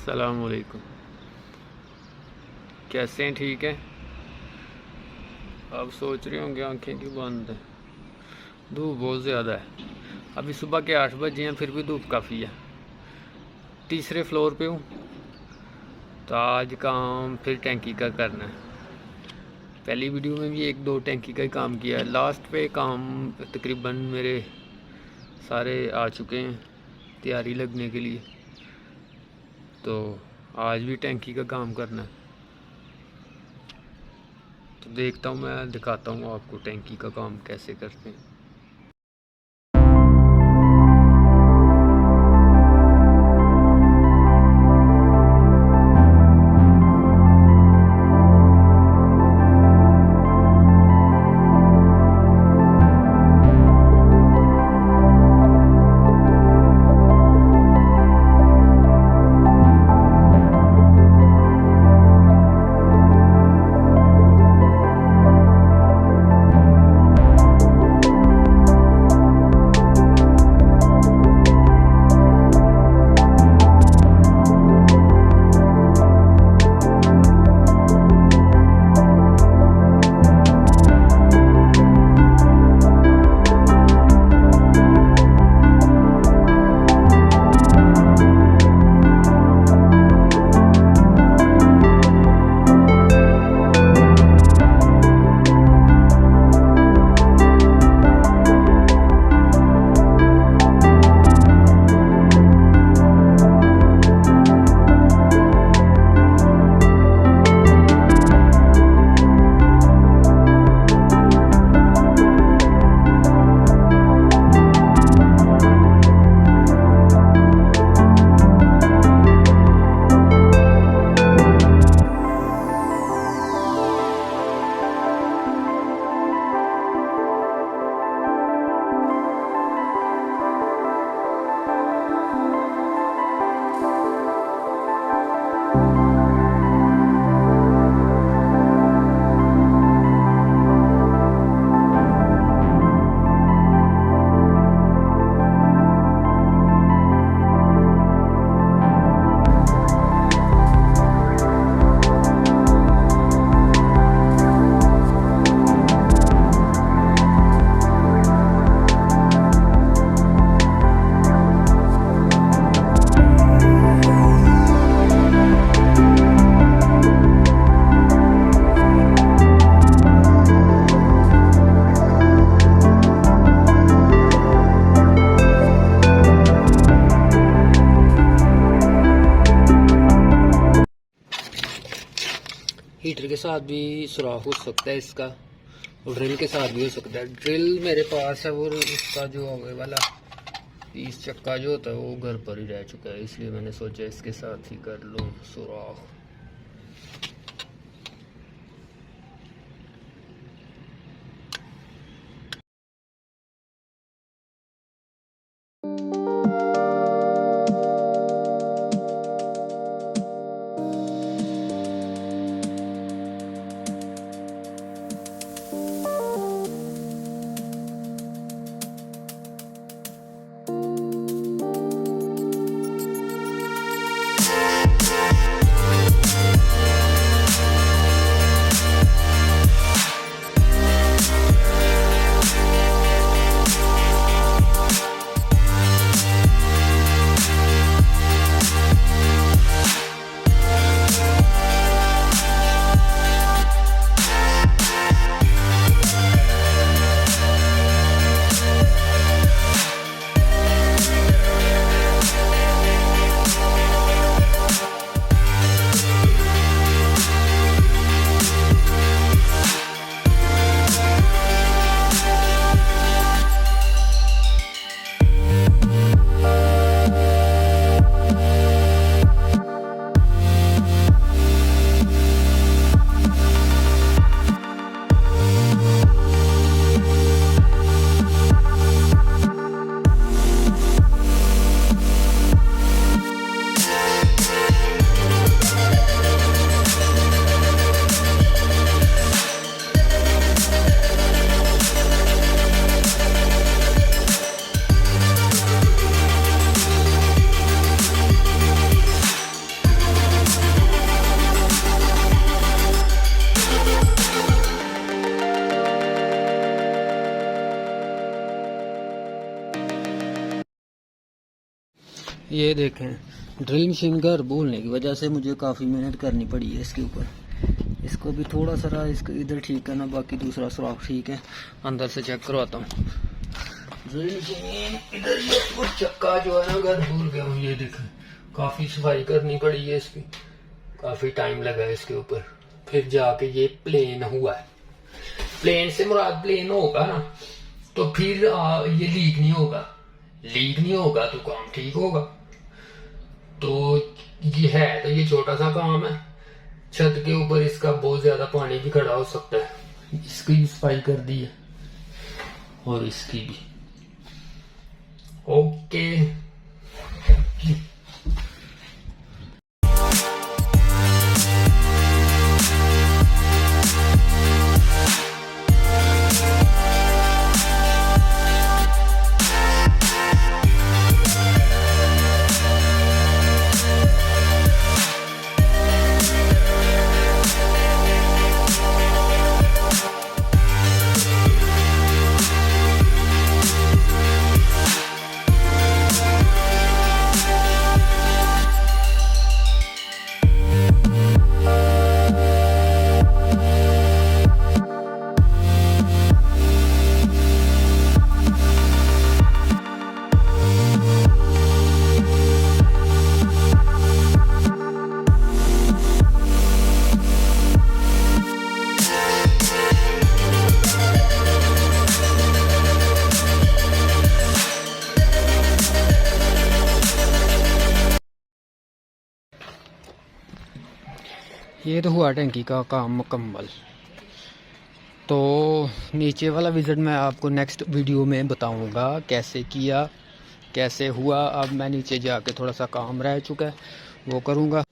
अस्सलाम वालेकुम। कैसे हैं? ठीक है। अब सोच रहे होंगे आंखें क्यों बंद हैं। धूप बहुत ज़्यादा है। अभी सुबह के 8 बजे हैं, फिर भी धूप काफ़ी है। तीसरे फ्लोर पे हूँ, तो आज काम फिर टैंकी का करना है। पहली वीडियो में भी 1-2 टैंकी का ही काम किया है। लास्ट पे काम तकरीबन मेरे सारे आ चुके हैं तैयारी लगने के लिए, तो आज भी टैंकी का काम करना है। तो देखता हूँ, मैं दिखाता हूँ आपको टैंकी का काम कैसे करते हैं। हीटर के साथ भी सुराख हो सकता है इसका, और ड्रिल के साथ भी हो सकता है। ड्रिल मेरे पास है, और उसका जो आगे वाला 30 चक्का जो होता है वो घर पर ही रह चुका है, इसलिए मैंने सोचा इसके साथ ही कर लूँ सुराख। ये देखें, ड्रिल मशीन घर बोलने की वजह से मुझे काफ़ी मेहनत करनी पड़ी है इसके ऊपर। इसको भी थोड़ा सा इसको इधर ठीक करना, बाकी दूसरा सुराख ठीक है। अंदर से चेक करवाता हूँ। ड्रिल मशीन इधर, ये कुछ चक्का जो है ना घर भूल गया हूँ। ये देखें, काफ़ी सफाई करनी पड़ी है इसकी, काफ़ी टाइम लगा है इसके ऊपर, फिर जाके ये प्लेन हुआ है। प्लेन से मुराद प्लेन होगा ना तो फिर ये लीक नहीं होगा, लीक नहीं होगा तो काम ठीक होगा। तो ये है, तो ये छोटा सा काम है। छत के ऊपर इसका बहुत ज्यादा पानी भी खड़ा हो सकता है। इसकी भी सफाई कर दी है और इसकी भी। ओके, ये तो हुआ टंकी का काम मुकम्मल। तो नीचे वाला विज़िट मैं आपको नेक्स्ट वीडियो में बताऊंगा कैसे किया, कैसे हुआ। अब मैं नीचे जाके थोड़ा सा काम रह चुका है वो करूंगा।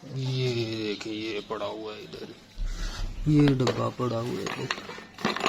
ये देखिए, ये पड़ा हुआ है इधर, ये डब्बा पड़ा हुआ है।